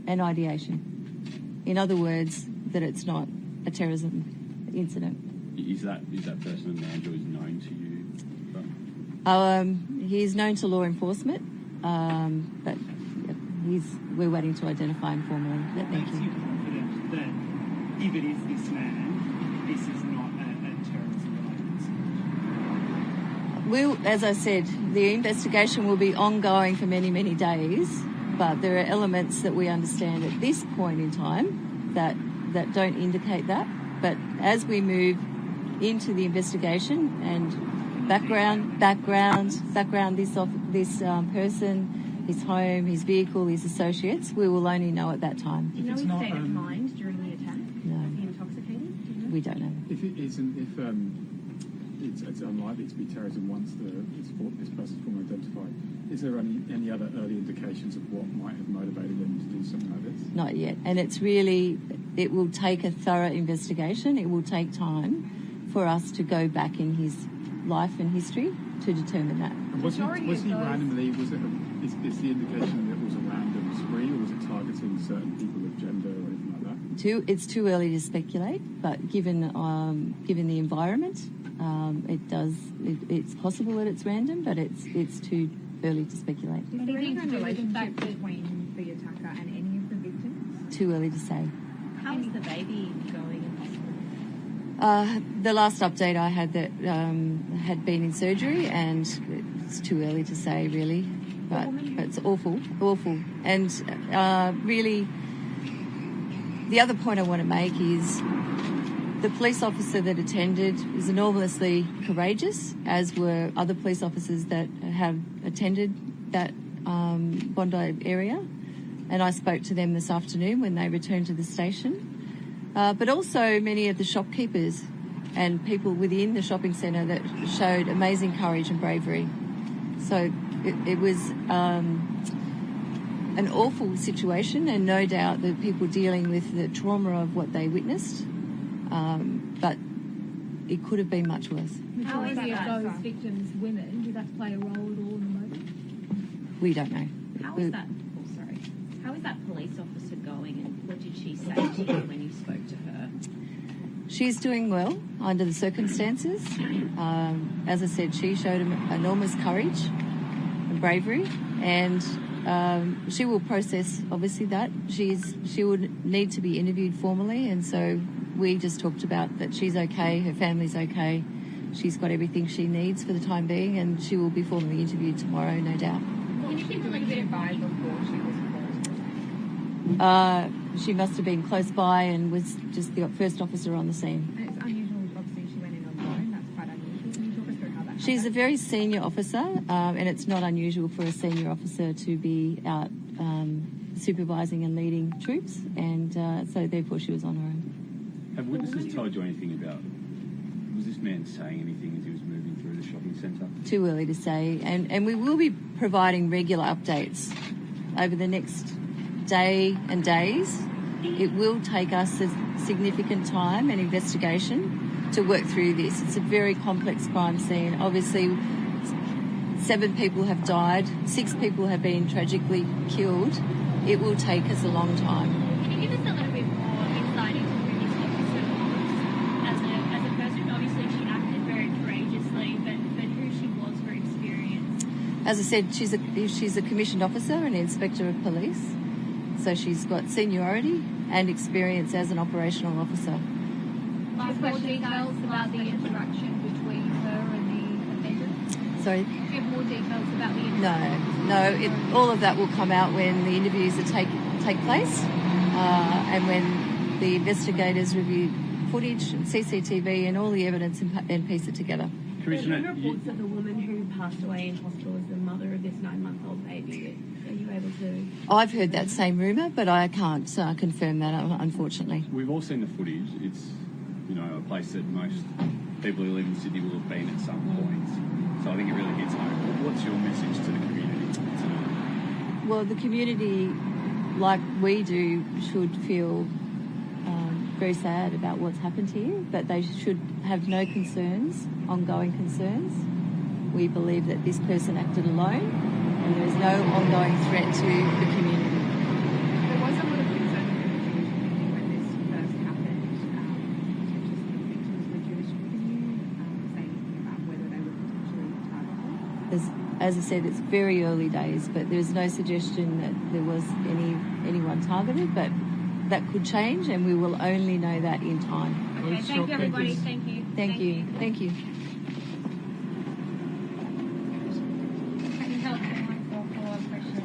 and ideation. In other words, that it's not a terrorism incident. Is that person a man who is known to you? He's known to law enforcement, but we're waiting to identify him formally. What makes you confident that if it is this man, this is not a terrorism-related incident? As I said, the investigation will be ongoing for many, many days, but there are elements that we understand at this point in time that don't indicate that. But as we move into the investigation and background this person, his home, his vehicle, his associates, we will only know at that time. Do you know his state of mind during the attack? No. Was he intoxicated? Do you know? We don't know. If it's unlikely to be terrorism once this person's formally identified, is there any other early indications of what might have motivated them to do something like this? Not yet. And it will take a thorough investigation. It will take time for us to go back in his life and history to determine that. And is the indication that it was a random spree, or was it targeting certain people of gender or anything like that? It's too early to speculate, but given the environment, it's possible that it's random, but it's too early to speculate. Is there any relationship between the attacker and any of the victims? Too early to say. How is the baby going in hospital? The last update I had that had been in surgery, and it's too early to say really, but it's awful. And really, the other point I want to make is the police officer that attended is enormously courageous, as were other police officers that have attended that Bondi area. And I spoke to them this afternoon when they returned to the station. But also many of the shopkeepers and people within the shopping centre that showed amazing courage and bravery. So it was an awful situation, and no doubt the people dealing with the trauma of what they witnessed. But it could have been much worse. Majority of those victims women. Did that play a role at all in the moment? We don't know. How is that police officer going, and what did she say to you when you spoke to her? She's doing well under the circumstances. As I said, she showed enormous courage and bravery, and she will process, obviously, that. She would need to be interviewed formally, and so we just talked about that she's okay, her family's okay, she's got everything she needs for the time being, and she will be formally interviewed tomorrow, no doubt. Can you keep a little bit of vibe before she was called? She must have been close by and was just the first officer on the scene. And it's unusual, obviously, she went in alone. That's quite unusual. Can you talk us through how that happened? She's a very senior officer, and it's not unusual for a senior officer to be out supervising and leading troops, and so therefore she was on her own. Have witnesses told you anything about, was this man saying anything as he was moving through the shopping centre? Too early to say, and we will be providing regular updates over the next day and days. It will take us a significant time and investigation to work through this. It's a very complex crime scene. Obviously, 7 people have died, 6 people have been tragically killed. It will take us a long time. Can you give us a little bit more insight into who this officer was as a person? Obviously, she acted very courageously, but who she was, her experience? As I said, she's a commissioned officer and inspector of police, so she's got seniority and experience as an operational officer. Last more details about the interaction between her and the offender? Sorry? Do you have more details about the interaction? No. All of that will come out when the interviews take place, and when the investigators review footage and CCTV and all the evidence and piece it together. Commissioner, there are reports that the woman who passed away in hospital is the mother of this 9-month-old baby. Are you able to... I've heard that same rumour, but I can't confirm that, unfortunately. We've all seen the footage. It's, a place that most people who live in Sydney will have been at some point. So I think it really hits home. What's your message to the community tonight? Well, the community, like we do, should feel very sad about what's happened here, but they should have no concerns, ongoing concerns. We believe that this person acted alone, and there is no ongoing threat to the community. There was a little because, as I said, it's very early days, but there's no suggestion that there was anyone targeted, but that could change, and we will only know that in time. Okay, thank you, everybody. Thank you. Thank you. Thank you. I can help someone for a follow-up question.